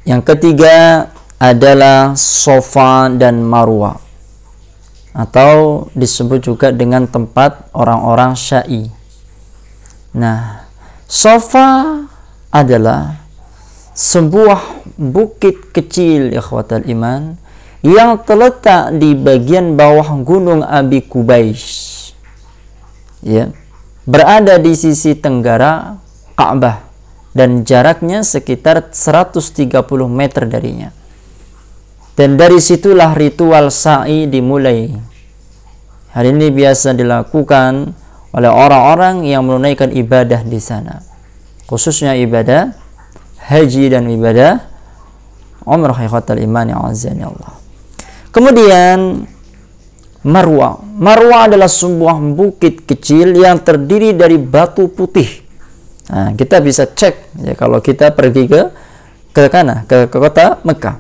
Yang ketiga adalah Safa dan Marwa, atau disebut juga dengan tempat orang-orang Sya'i. Nah, Safa adalah sebuah bukit kecil, ikhwatal iman, yang terletak di bagian bawah gunung Abi Qubais, ya, berada di sisi tenggara Ka'bah dan jaraknya sekitar 130 meter darinya. Dan dari situlah ritual sa'i dimulai. Hal ini biasa dilakukan oleh orang-orang yang menunaikan ibadah di sana, khususnya ibadah haji dan ibadah umrah, ikhwatal iman ya azani Allah. Kemudian Marwa. Marwa adalah sebuah bukit kecil yang terdiri dari batu putih. Nah, kita bisa cek ya kalau kita pergi ke kota Mekah,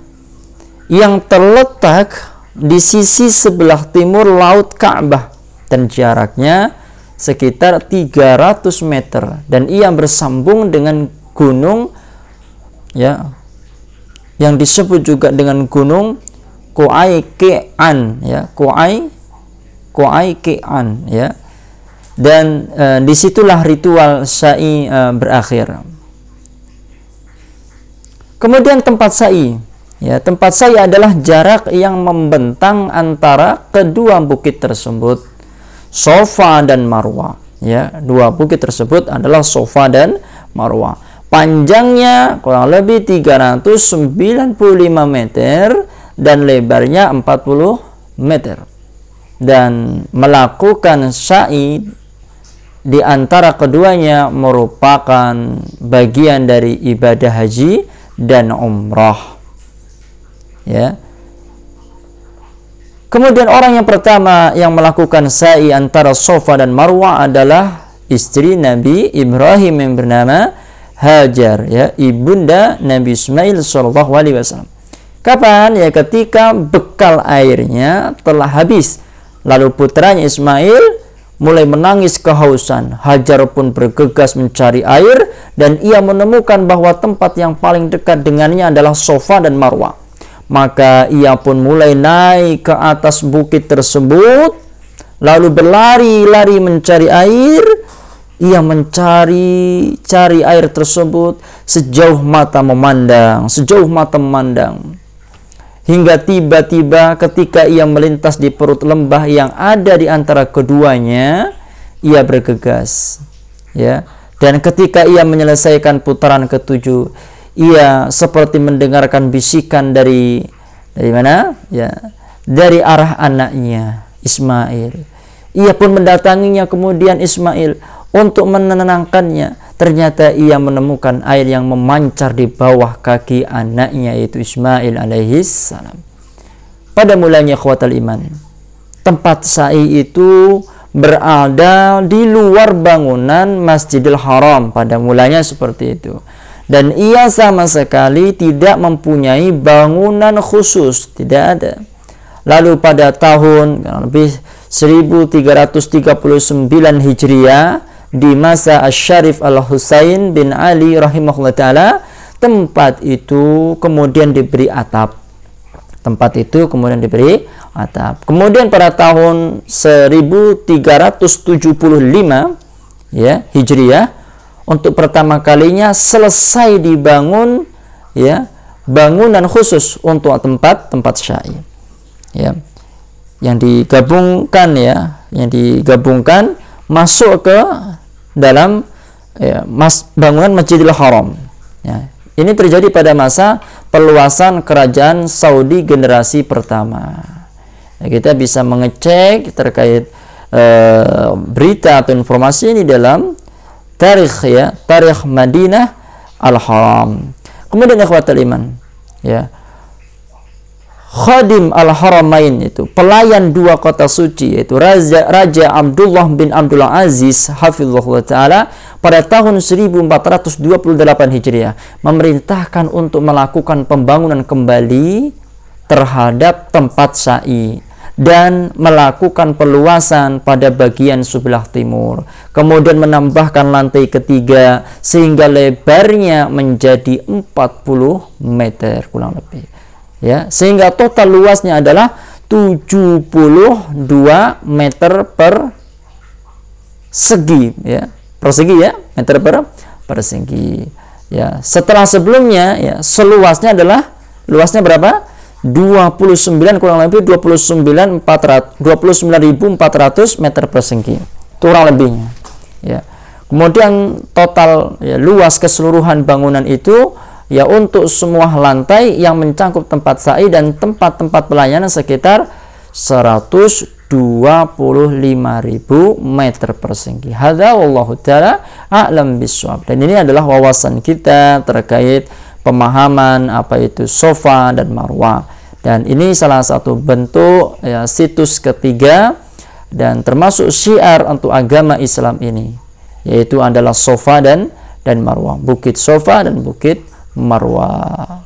yang terletak di sisi sebelah timur laut Ka'bah dan jaraknya sekitar 300 meter, dan ia bersambung dengan gunung ya yang disebut juga dengan gunung Qu'ayqi'an ya, Qu'ayqi'an ya. Dan disitulah ritual sa'i berakhir. Kemudian tempat sa'i ya, tempat sa'i adalah jarak yang membentang antara kedua bukit tersebut, Safa dan Marwa ya. Dua bukit tersebut adalah Safa dan Marwa. Panjangnya kurang lebih 395 meter dan lebarnya 40 meter. Dan melakukan sa'i di antara keduanya merupakan bagian dari ibadah haji dan umrah ya. Kemudian orang yang pertama yang melakukan sa'i antara Safa dan Marwa adalah istri Nabi Ibrahim yang bernama Hajar ya, ibunda Nabi Ismail sallallahu alaihi wasallam. Kapan? Ya, ketika bekal airnya telah habis, lalu putranya Ismail mulai menangis kehausan. Hajar pun bergegas mencari air, dan ia menemukan bahwa tempat yang paling dekat dengannya adalah Safa dan Marwa. Maka ia pun mulai naik ke atas bukit tersebut, lalu berlari-lari mencari air. Ia mencari air tersebut sejauh mata memandang, hingga tiba-tiba ketika ia melintas di perut lembah yang ada di antara keduanya, ia bergegas ya. Dan ketika ia menyelesaikan putaran ketujuh, ia seperti mendengarkan bisikan dari mana ya, dari arah anaknya Ismail. Ia pun mendatanginya kemudian Ismail untuk menenangkannya. Ternyata ia menemukan air yang memancar di bawah kaki anaknya, yaitu Ismail alaihis salam. Pada mulanya ikhwatal iman, tempat sa'i itu berada di luar bangunan Masjidil Haram. Pada mulanya seperti itu. Dan ia sama sekali tidak mempunyai bangunan khusus, tidak ada. Lalu pada tahun lebih 1339 Hijriah, di masa Asy-Syarif Al-Husain bin Ali rahimahullah ta'ala, tempat itu kemudian diberi atap. Kemudian pada tahun 1375 ya Hijriah, untuk pertama kalinya selesai dibangun ya bangunan khusus untuk tempat sa'i ya, yang digabungkan masuk ke dalam ya, bangunan Masjidil Haram ya. Ini terjadi pada masa perluasan kerajaan Saudi generasi pertama ya. Kita bisa mengecek terkait berita atau informasi ini dalam tarikh Madinah Al-Haram. Kemudian ikhwatul iman ya, Khadim Al-Haramain, itu pelayan dua kota suci, yaitu Raja Abdullah bin Abdul Aziz hafizahullah ta'ala, pada tahun 1428 Hijriah memerintahkan untuk melakukan pembangunan kembali terhadap tempat sa'i dan melakukan perluasan pada bagian sebelah timur. Kemudian menambahkan lantai ketiga sehingga lebarnya menjadi 40 meter kurang lebih. Ya, sehingga total luasnya adalah 72 meter persegi, ya. Persegi ya, meter persegi. Ya, setelah sebelumnya ya seluasnya adalah luasnya berapa? 29 kurang lebih 29.400 meter persegi kurang lebihnya, ya. Kemudian total ya, luas keseluruhan bangunan itu ya untuk semua lantai yang mencangkup tempat sa'i dan tempat-tempat pelayanan sekitar 125.000 meter persegi. Hadza wallahu taala a'lam bissawab. Dan ini adalah wawasan kita terkait pemahaman apa itu Safa dan Marwah, dan ini salah satu bentuk ya, situs ketiga dan termasuk syiar untuk agama Islam ini, yaitu adalah Safa dan Marwah, Bukit Safa dan Bukit Marwah.